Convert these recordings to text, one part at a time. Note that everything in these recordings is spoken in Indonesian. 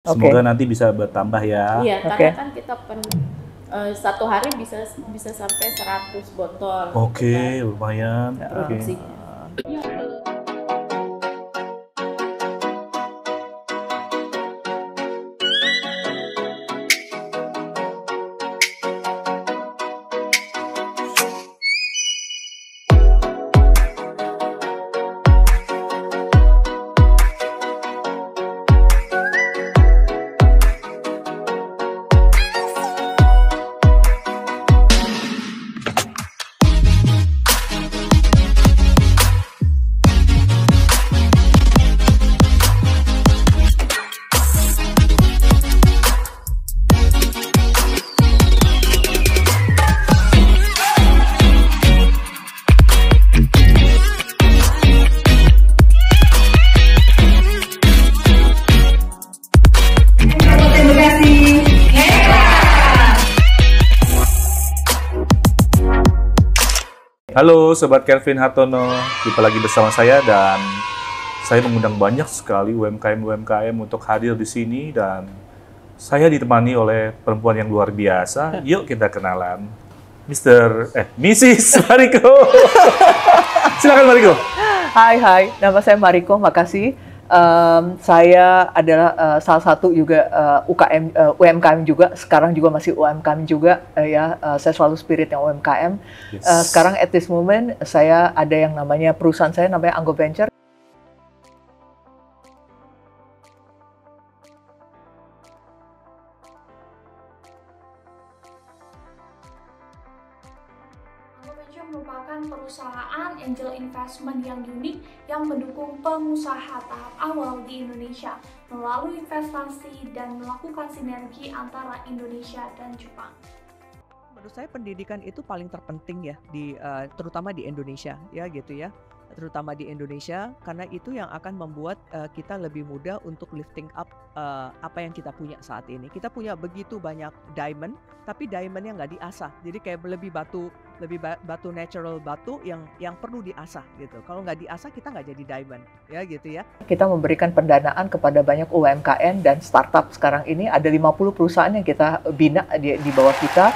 Semoga nanti bisa bertambah ya. Iya, karena kan kita satu hari bisa sampai 100 botol. Oke, lumayan. Produksinya. Halo Sobat Kelvin Hartono, jumpa lagi bersama saya dan saya mengundang banyak sekali UMKM untuk hadir di sini dan saya ditemani oleh perempuan yang luar biasa. Yuk kita kenalan, Mrs. Mariko. Silakan Mariko. Hai, nama saya Mariko, makasih. Saya adalah salah satu juga UMKM juga, sekarang juga masih UMKM juga saya selalu spirit yang UMKM. Yes. Sekarang at this moment saya ada yang namanya perusahaan saya namanya Anggo Venture. Merupakan perusahaan angel investment yang unik yang mendukung pengusaha tahap awal di Indonesia melalui investasi dan melakukan sinergi antara Indonesia dan Jepang. Menurut saya pendidikan itu paling terpenting ya terutama di Indonesia terutama di Indonesia karena itu yang akan membuat kita lebih mudah untuk lifting up apa yang kita punya saat ini. Kita punya begitu banyak diamond, tapi diamondnya nggak diasah. Jadi kayak lebih batu natural batu yang perlu diasah gitu. Kalau nggak diasah kita nggak jadi diamond ya gitu ya. Kita memberikan pendanaan kepada banyak UMKM dan startup. Sekarang ini ada 50 perusahaan yang kita bina di bawah kita.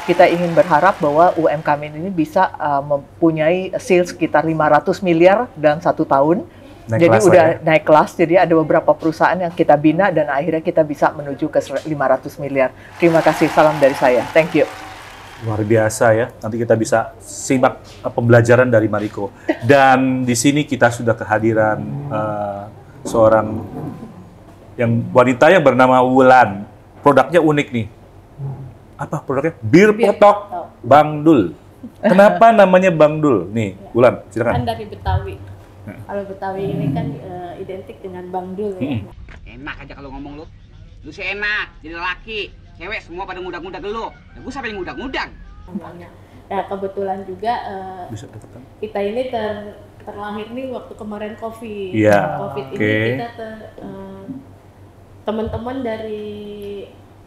Kita ingin berharap bahwa UMKM ini bisa mempunyai sales sekitar 500 miliar dalam 1 tahun. Jadi udah naik kelas, jadi ada beberapa perusahaan yang kita bina dan akhirnya kita bisa menuju ke 500 miliar. Terima kasih, salam dari saya. Thank you. Luar biasa ya, nanti kita bisa simak pembelajaran dari Mariko. Dan di sini kita sudah kehadiran seorang wanita yang bernama Wulan. Produknya unik nih. Apa produknya? Bir Potok Bang Dul. Kenapa namanya Bang Dul? Nih, Wulan, silakan. Kan dari Betawi. Kalau Betawi ini kan identik dengan Bang Dul ya. Enak aja kalau ngomong lu. Lu sih enak, jadi laki. Cewek semua pada ngudag-ngudag lu. Ya gue sampai ngudag-ngudag. Nah, kebetulan juga kita ini terlahir nih waktu kemarin COVID. Yeah, COVID ini kita teman-teman dari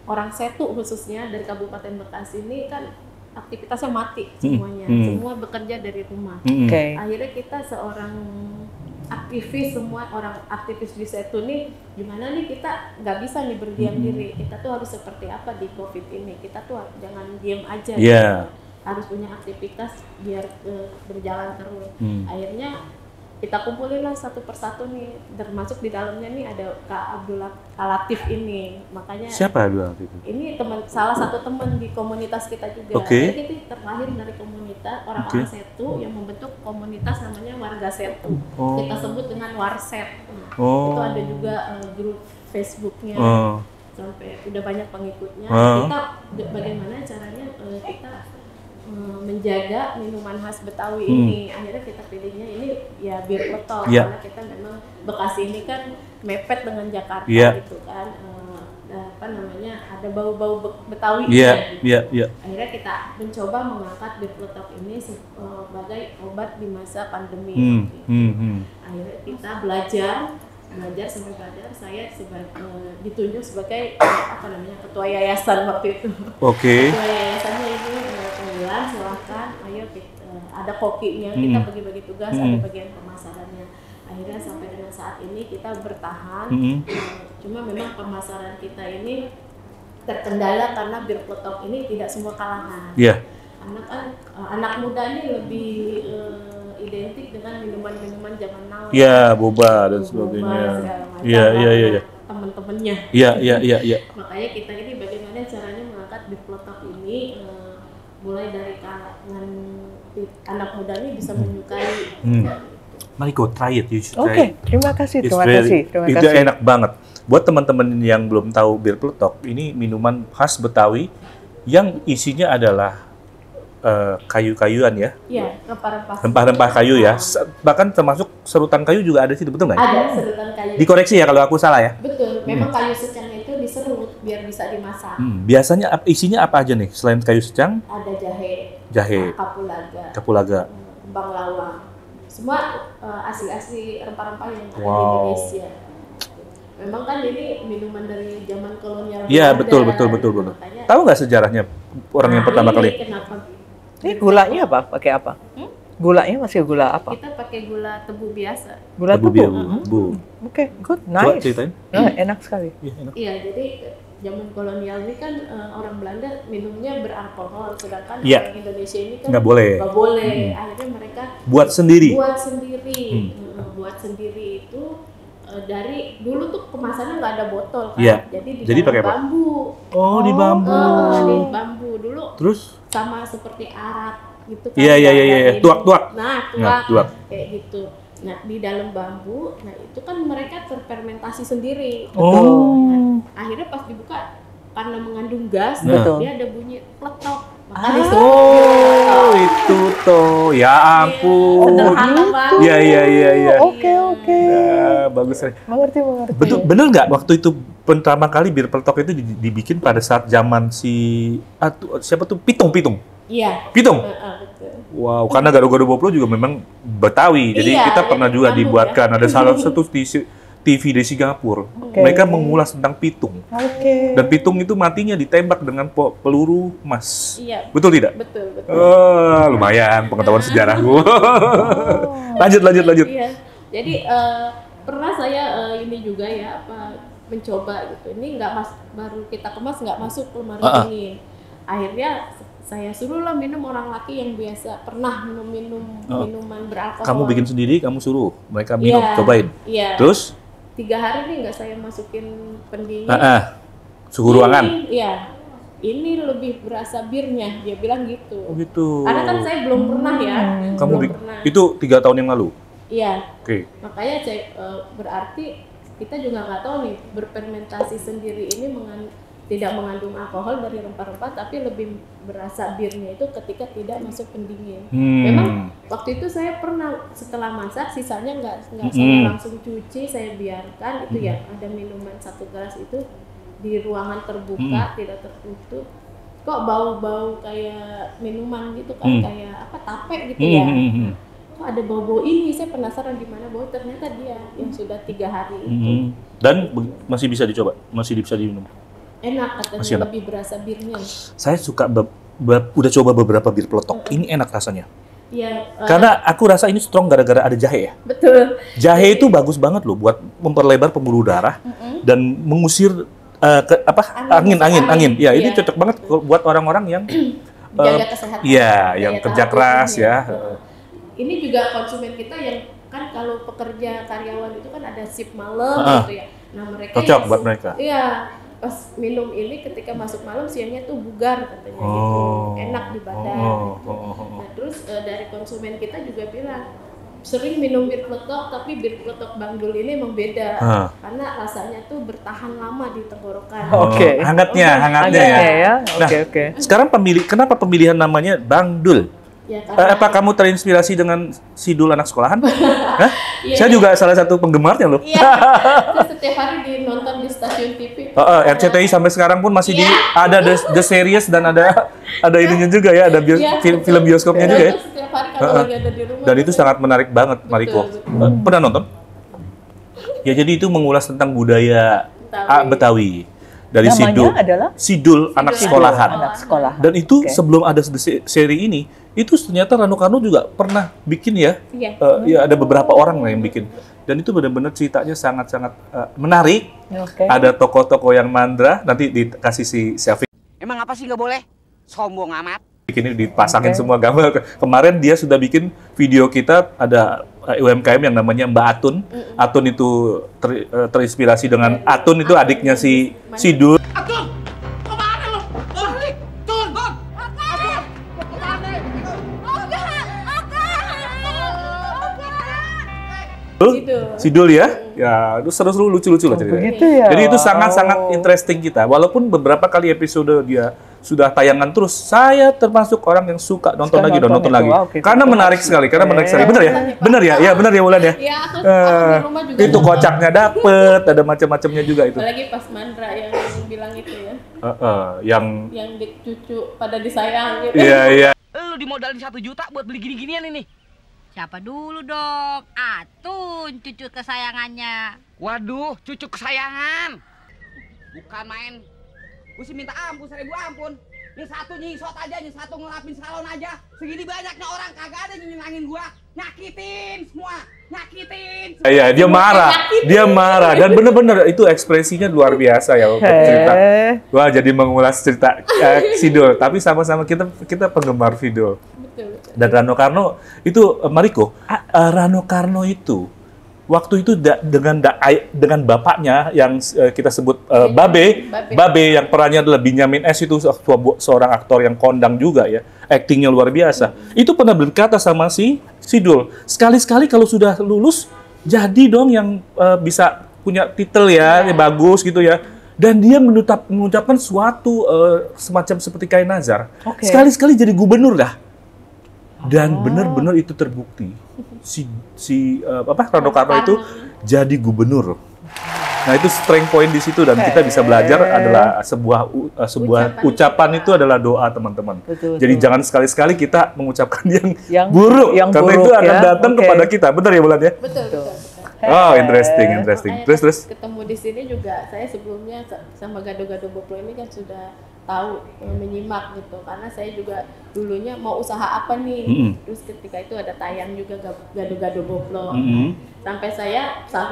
orang Setu khususnya dari Kabupaten Bekasi ini kan aktivitasnya mati semuanya, semua bekerja dari rumah. Akhirnya kita seorang aktivis, semua orang aktivis di Setu nih, gimana nih kita nggak bisa nih berdiam diri, kita tuh harus seperti apa di COVID ini, kita tuh jangan diem aja, gitu. Harus punya aktivitas biar berjalan terus. Akhirnya kita kumpulin lah satu persatu nih, termasuk di dalamnya nih ada Kak Latif ini, makanya siapa Abdul Latif? Ini salah satu teman di komunitas kita juga. Jadi kita terlahir dari komunitas orang-orang Setu yang membentuk komunitas namanya Warga Setu. Kita sebut dengan Warset. Itu ada juga grup Facebooknya, sampai udah banyak pengikutnya. Kita bagaimana caranya kita menjaga minuman khas Betawi ini. Akhirnya kita pilihnya ini ya bir potok karena kita memang Bekasi ini kan mepet dengan Jakarta gitu kan. Ada bau-bau Betawi gitu. Akhirnya kita mencoba mengangkat bir potok ini sebagai obat di masa pandemi. Akhirnya kita belajar sampai belajar. Saya ditunjuk sebagai ketua yayasan waktu itu. Ketua yayasannya itu silahkan, ayo ada kokinya, kita bagi-bagi tugas, ada bagian pemasarannya. Akhirnya sampai dengan saat ini kita bertahan. Cuma memang pemasaran kita ini terkendala karena bir peletok ini tidak semua kalangan. Iya. Karena kan anak muda ini lebih identik dengan minuman-minuman zaman now. Iya, boba dan sebagainya. Iya. Teman-temannya. Iya. Makanya kita ini bagaimana caranya mengangkat bir peletok ini mulai dari kalangan anak muda ini bisa menyukai. Mariko, try it. You should try Oke, it. terima kasih. Itu enak banget. Buat teman-teman yang belum tahu bir peletok, ini minuman khas Betawi yang isinya adalah kayu-kayuan ya. Iya, rempah-rempah. Rempah-rempah kayu ya. Bahkan termasuk serutan kayu juga ada sih, betul nggak? Ada serutan kayu. Dikoreksi ya kalau aku salah ya. Betul, memang kayu secang itu diserut biar bisa dimasak. Biasanya isinya apa aja nih selain kayu secang? Ada jahe, kapulaga, kembang lawang. Semua asli-asli rempah-rempah yang ada di Wow. Indonesia. Memang kan ini minuman dari zaman kolonial. Iya, betul. Makanya, Tahu nggak sejarahnya orang yang pertama ini kali? Kenapa? Ini gulanya apa? Pakai apa? Gulanya masih gula apa? Kita pakai gula tebu biasa. Gula Tebu tebu. Bu. Oke, good, Coba nice. ceritain. Enak sekali. Iya, enak. Iya, jadi zaman kolonial ini kan orang Belanda minumnya beralkohol, sedangkan Iya. orang Indonesia ini kan Nggak boleh. nggak boleh. Akhirnya mereka Buat sendiri. buat sendiri itu dari dulu tuh kemasannya nggak ada botol kan, Iya. jadi di Jadi dalam pakai apa? bambu. Oh, di bambu. Di bambu dulu Terus? sama seperti arak gitu kan. Iya. nggak ada ini. Tuak-tuak. Nah, Nah, tuak. kayak gitu. Nah, di dalam bambu, nah itu kan mereka terfermentasi sendiri. Oh. Akhirnya pas dibuka karena mengandung gas, Betul. dia ada bunyi peletok. Oh, itu toh. Ya ampun. Sederhana banget. Iya. Oke. Nah, bagus. Mengerti. Betul, bener nggak waktu itu pertama kali bir peletok itu dibikin pada saat zaman siapa tuh Pitung? Iya. Pitung. Betul. Wow, karena gado-gado boplo juga memang Betawi. Jadi Iya, kita pernah jadi juga Bandung dibuatkan ya. ada salah satu TV di Singapura. Oke. Mereka mengulas tentang pitung. Oke. Dan pitung itu matinya ditembak dengan peluru emas. Iya. Betul tidak? Betul. Lumayan pengetahuan sejarahku. Lanjut. Iya. Jadi pernah saya ini juga ya mencoba gitu. Ini baru kita kemas nggak masuk lemari dingin. Akhirnya saya suruhlah minum orang laki yang biasa pernah minum minuman beralkohol. Kamu bikin sendiri, kamu suruh mereka minum, Iya. cobain. Iya. Terus? 3 hari nih nggak saya masukin pendingin. Suhu ruangan. Iya. Ini lebih berasa birnya, dia bilang gitu. Oh gitu. Karena kan saya belum pernah ya. Kamu belum pernah. itu 3 tahun yang lalu. Iya. Oke. Makanya berarti kita juga nggak tahu nih berfermentasi sendiri ini tidak mengandung alkohol dari rempah-rempah, tapi lebih berasa birnya itu ketika tidak masuk pendingin. Memang waktu itu saya pernah setelah masak sisanya nggak saya langsung cuci, saya biarkan itu ya ada minuman 1 gelas itu di ruangan terbuka tidak tertutup. Kok bau-bau kayak minuman gitu kan, kayak tape gitu ya. Kok ada bau-bau ini, saya penasaran di mana bau, ternyata dia yang sudah 3 hari itu. Dan masih bisa dicoba, masih bisa diminum. Enak katanya, Masih enak. lebih berasa birnya. Saya suka udah coba beberapa bir peletok. Ini enak rasanya. Iya. Karena aku rasa ini strong gara-gara ada jahe ya. Betul. Jahe itu bagus banget loh buat memperlebar pembuluh darah dan mengusir angin. Ya, ini cocok banget buat orang-orang yang jaga kesehatan. Iya, yang daya kerja tahan keras tubuhnya. ya. Ini juga konsumen kita yang kan kalau pekerja karyawan itu kan ada shift malam gitu ya. Nah, mereka Cocok yang buat mereka. Iya. Pas minum ini ketika masuk malam siangnya tuh bugar katanya gitu. Enak di badan gitu. Nah, terus dari konsumen kita juga bilang sering minum bir peletok, tapi bir peletok Bang Dul ini emang beda karena rasanya tuh bertahan lama di tenggorokan. Oke. Hangatnya ya. Oke. Sekarang kenapa pemilihan namanya Bang Dul? Ya, karena Apa kamu terinspirasi dengan si Dul anak sekolahan? Hah? Iya, Saya juga salah satu penggemarnya loh. Iya, saya setiap hari nonton di stasiun TV. RCTI sampai sekarang pun masih ada The Series dan ada ininya juga ya, ada film bioskopnya juga ya. Setiap hari kalau lagi ada di rumah. Dan itu sangat menarik banget, Mariko. Pernah nonton? Ya, jadi itu mengulas tentang budaya Betawi. Dari Namanya adalah Sidul anak sekolahan. Anak sekolah. Dan itu sebelum ada seri ini, itu ternyata Rano Karno juga pernah bikin ya. Iya. Ya ada beberapa orang lah yang bikin. Dan itu benar-benar ceritanya sangat-sangat menarik. Oke. Ada tokoh-tokoh yang mandra, nanti dikasih si Syafiq. Emang apa sih nggak boleh? Sombong amat. Ini dipasangin semua gambar. Kemarin dia sudah bikin video kita, ada UMKM yang namanya Mbak Atun. Atun itu terinspirasi dengan Atun itu adiknya si Sidul. Atun! Kemana lo? Balik! Tun! Tun! Sidul ya? Ya, itu seru-seru, lucu-lucu lah ceritanya. Begitu ya. Jadi itu sangat-sangat interesting kita. Walaupun beberapa kali episode dia sudah tayangan terus, saya termasuk orang yang suka nonton lagi, nonton lagi. Karena menarik sekali, Benar ya? Benar ya? Ya, benar ya Wulan ya? Iya, aku di rumah juga. Itu kocaknya dapet, ada macam-macamnya juga itu. Apalagi pas Mandra yang bilang itu ya. Yang cucu pada disayang gitu. Iya, iya. Lu dimodalin 1 juta buat beli gini-ginian ini. Siapa dulu dong? Atun, cucu kesayangannya. Waduh, cucu kesayangan. Bukan main. Gue sih minta ampun, 1000 ampun. Ini satu nyisot aja, ini satu ngelapin salon aja. Segini banyaknya orang kagak ada yang nyenangin gua. Nyakitin semua, nyakitin. Iya, dia marah dan bener-bener itu ekspresinya luar biasa ya untuk cerita. Wah, jadi mengulas cerita Sidul, tapi sama-sama kita penggemar Sidul. Dan Rano Karno itu Mariko, Rano Karno itu waktu itu dengan bapaknya yang kita sebut Babe yang perannya adalah Benyamin S, itu seorang aktor yang kondang juga ya, aktingnya luar biasa. Itu pernah berkata sama si Sidul, sekali-sekali kalau sudah lulus jadi dong yang bisa punya titel ya, yang bagus gitu ya. Dan dia mengucapkan suatu semacam seperti kain nazar. Sekali-sekali jadi gubernur dah. Dan benar-benar itu terbukti. Rano Karno itu jadi gubernur. Nah, itu strength point di situ dan kita bisa belajar adalah sebuah ucapan itu adalah doa, teman-teman. Jadi jangan sekali-sekali kita mengucapkan yang buruk karena itu akan datang kepada kita. Benar ya, Bulan ya? Betul. Oh, interesting. Terus ketemu di sini juga, saya sebelumnya sama Gado-Gado Boplo ini kan sudah tahu, menyimak gitu, karena saya juga dulunya mau usaha apa nih. Terus ketika itu ada tayang juga Gado-Gado Boplo. Sampai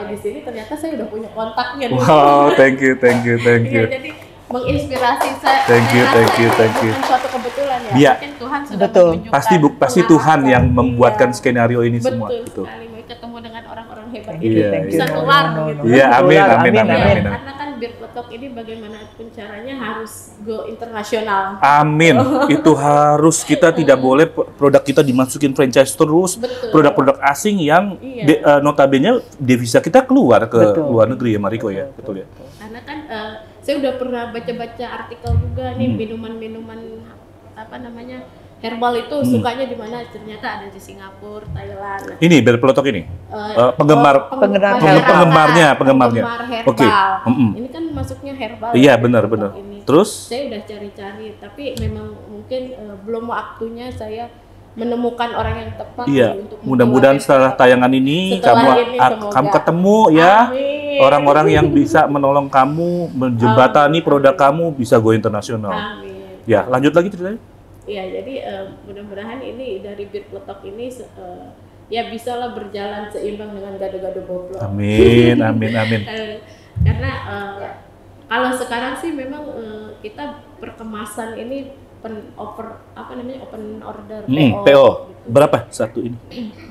di sini ternyata saya udah punya kontaknya. Wow, thank you. Iya, jadi menginspirasi saya. Thank you. Bukan suatu kebetulan ya. Iya. Mungkin Tuhan sudah menunjukkan. Pasti Tuhan yang membuatkan skenario ini semua. Betul sekali, mau ketemu dengan orang-orang hebat Iya, ini bisa keluar gitu. Iya, amin. Karena kan Bir Peletok ini bagaimanapun caranya harus go internasional. Amin. Itu harus, kita tidak boleh produk kita dimasukin franchise terus. Produk-produk asing yang notabene devisa kita keluar ke luar negeri ya, Mariko ya. Betul ya. Karena kan saya udah pernah baca-baca artikel juga nih, minuman-minuman herbal itu sukanya di mana? Ternyata ada di Singapura, Thailand. Ini Bir Peletok ini. Penggemarnya. Penggemar herbal. Ini kan masuknya herbal. Iya, benar. Terus saya udah cari-cari, tapi memang mungkin belum waktunya saya menemukan orang yang tepat. Iya. Untuk mudah-mudahan setelah tayangan ini kamu ketemu ya. Orang-orang yang bisa menolong kamu, menjembatani produk kamu bisa go internasional. Amin. Ya, lanjut lagi ceritanya. Iya, jadi mudah-mudahan ini dari Bir Peletok ini ya bisalah berjalan seimbang dengan Gado-Gado Boplo. Amin. Karena kalau sekarang sih memang kita perkemasan ini open order PO. Gitu. Berapa satu ini?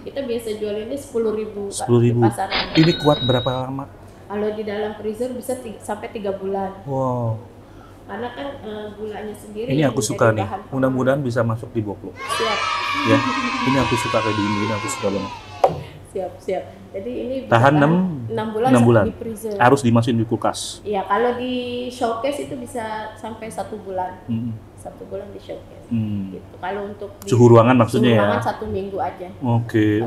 Kita biasa jual ini 10.000 di pasaran. Ini kuat berapa lama? Kalau di dalam freezer bisa sampai 3 bulan. Wow. Karena kan gulanya sendiri. Ini aku suka nih. Mudah-mudahan bisa masuk di Boplo. Siap. Ya. Ini aku suka kayak gini. Ini aku suka banget. Siap. Jadi ini tahan 6 bulan. Di freezer. Harus dimasukin di kulkas. Iya, kalau di showcase itu bisa sampai 1 bulan. 1 bulan di showcase. Gitu. Kalau untuk suhu ruangan maksudnya ya. Suhu ruangan 1 minggu aja. Oke.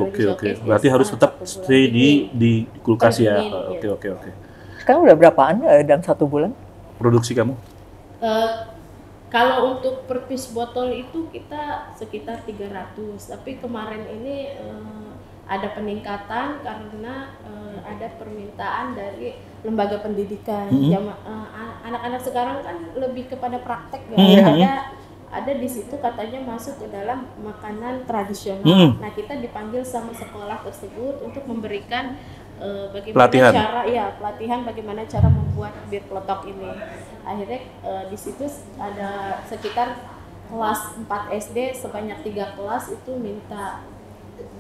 Berarti harus tetap stay di kulkas ya. Oke. Sekarang udah berapaan dalam 1 bulan? Produksi kamu? Kalau untuk per piece botol itu kita sekitar 300. Tapi kemarin ini ada peningkatan karena ada permintaan dari lembaga pendidikan. Anak-anak sekarang kan lebih kepada praktek ya. Ada di situ katanya masuk ke dalam makanan tradisional. Nah, kita dipanggil sama sekolah tersebut untuk memberikan bagaimana pelatihan bagaimana cara membuat bir peletok ini. Akhirnya di situ ada sekitar kelas 4 SD sebanyak 3 kelas itu minta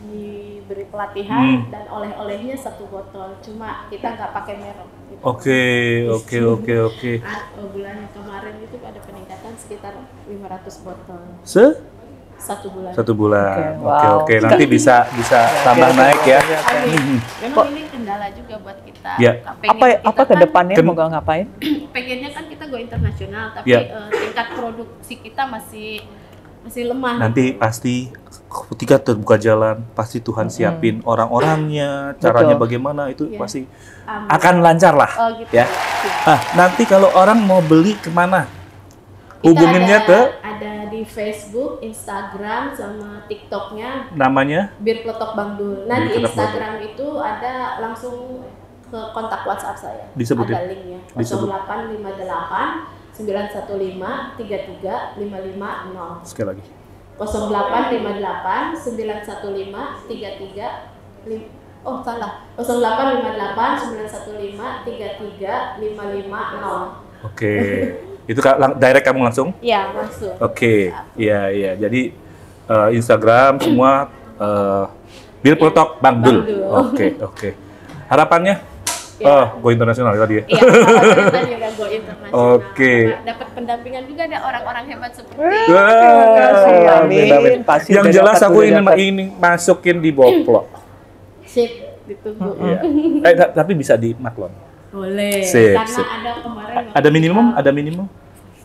diberi pelatihan dan oleh-olehnya 1 botol. Cuma kita nggak pakai merek. Gitu. Oke. Bulan kemarin itu ada peningkatan sekitar 500 botol. 1 bulan. 1 bulan. Oke. Oke. Nanti bisa tambah naik ya. Memang ini kendala juga buat kita. Ya. Apa ke depannya mau ngapain? Pengennya kan kita go internasional, tapi tingkat produksi kita masih lemah. Nanti pasti ketika terbuka jalan, pasti Tuhan siapin orang-orangnya, caranya bagaimana itu pasti akan lancar lah. Oh, gitu. Ya. Nanti kalau orang mau beli kemana? Hubunginnya ada di Facebook, Instagram, sama TikToknya. Namanya? Bir Peletok Bangdul. Nah di Instagram itu ada langsung ke kontak WhatsApp saya. Disebutin. Ada linknya. 0858 915 33 550. Sekali lagi. 0858 915 33 0858 915 33 550. Oke. Itu direct kamu langsung? Iya, langsung. Oke. Iya. Jadi Instagram semua Bir Peletok Bangdul. Oke. Harapannya? Go internasional tadi ya? Iya, harapannya udah go internasional. Oke. Dapat pendampingan juga ada orang-orang hebat seperti Amin. Pasti yang jelas aku ingin masukin di Boplok. Sip, ditunggu. Iya. Tapi bisa di Maklon. Boleh. Sip. Ada kemarin. Ada minimum?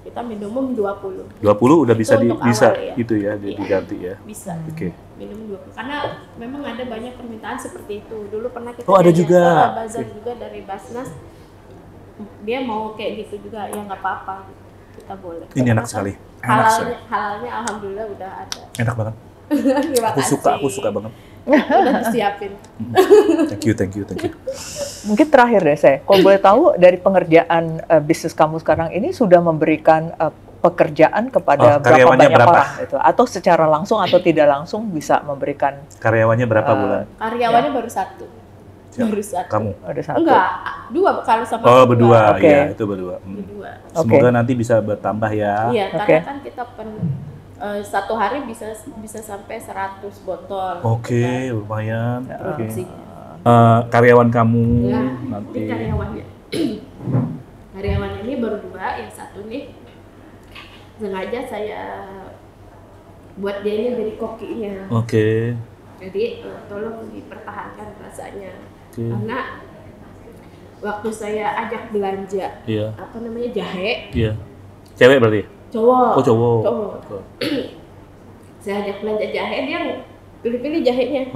Kita minimum 20. 20 udah bisa awal, itu ya diganti ya. Bisa. Oke. Minimum 20. Karena memang ada banyak permintaan seperti itu. Dulu pernah kita ada juga. bazar juga dari Basnas. Dia mau kayak gitu juga, ya nggak apa-apa. Kita boleh. Ini enak sekali. Halalnya alhamdulillah udah ada. Enak banget. Terima kasih. Aku suka banget. Udah disiapin. Thank you. Mungkin terakhir deh saya, kalau boleh tahu dari pengerjaan bisnis kamu sekarang ini sudah memberikan pekerjaan kepada berapa banyak orang itu, atau secara langsung atau tidak langsung bisa memberikan karyawannya berapa bulan? Karyawannya baru 1. Baru 1. Kamu? Ada 1. Enggak, 2 kalau sama. Berdua. Oke. Ya, itu berdua. Berdua. Semoga nanti bisa bertambah ya. Iya, karena kan kita satu hari bisa sampai 100 botol. Oke, lumayan. Produksinya. Karyawan kamu nanti. Ini karyawannya. Karyawan ini baru 2, yang satu nih sengaja saya buat dia ini jadi kokinya. Oke. Jadi tolong dipertahankan rasanya. Karena waktu saya ajak belanja jahe. Iya. Cewek berarti? Cowok. Oh, cowok. Saya ajak belanja jahe, dia pilih-pilih jahenya.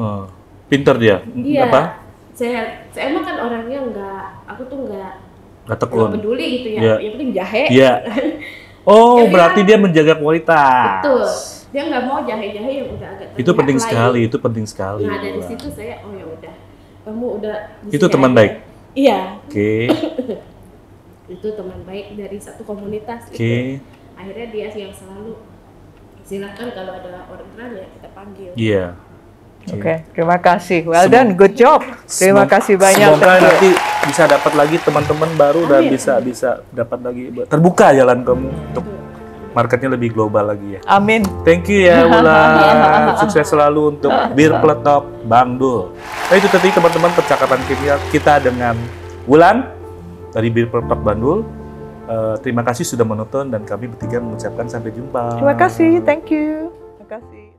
Pinter dia. Iya. Apa? Saya emang kan orangnya aku tuh nggak tekun. peduli gitu ya. Yang penting jahe. Iya. Oh, berarti dia menjaga kualitas. Betul. Dia nggak mau jahe-jahe yang udah agak itu penting sekali. Nah, dari situ saya ya udah. Kamu udah itu teman baik. Iya. Oke. Itu teman baik dari satu komunitas. Oke. Akhirnya dia yang selalu silakan kalau ada orderan ya kita panggil. Iya. Oke, terima kasih. Well done, good job. Terima kasih banyak. Semoga nanti bisa dapat lagi teman-teman baru dan bisa dapat lagi terbuka jalan kamu untuk marketnya lebih global lagi ya. Amin. Thank you ya Wulan. Sukses selalu untuk Bir Peletok Bangdul. Nah, itu tadi teman-teman percakapan kita dengan Wulan dari Bir Peletok Bangdul. Terima kasih sudah menonton dan kami bertiga mengucapkan sampai jumpa. Terima kasih, thank you. Terima kasih.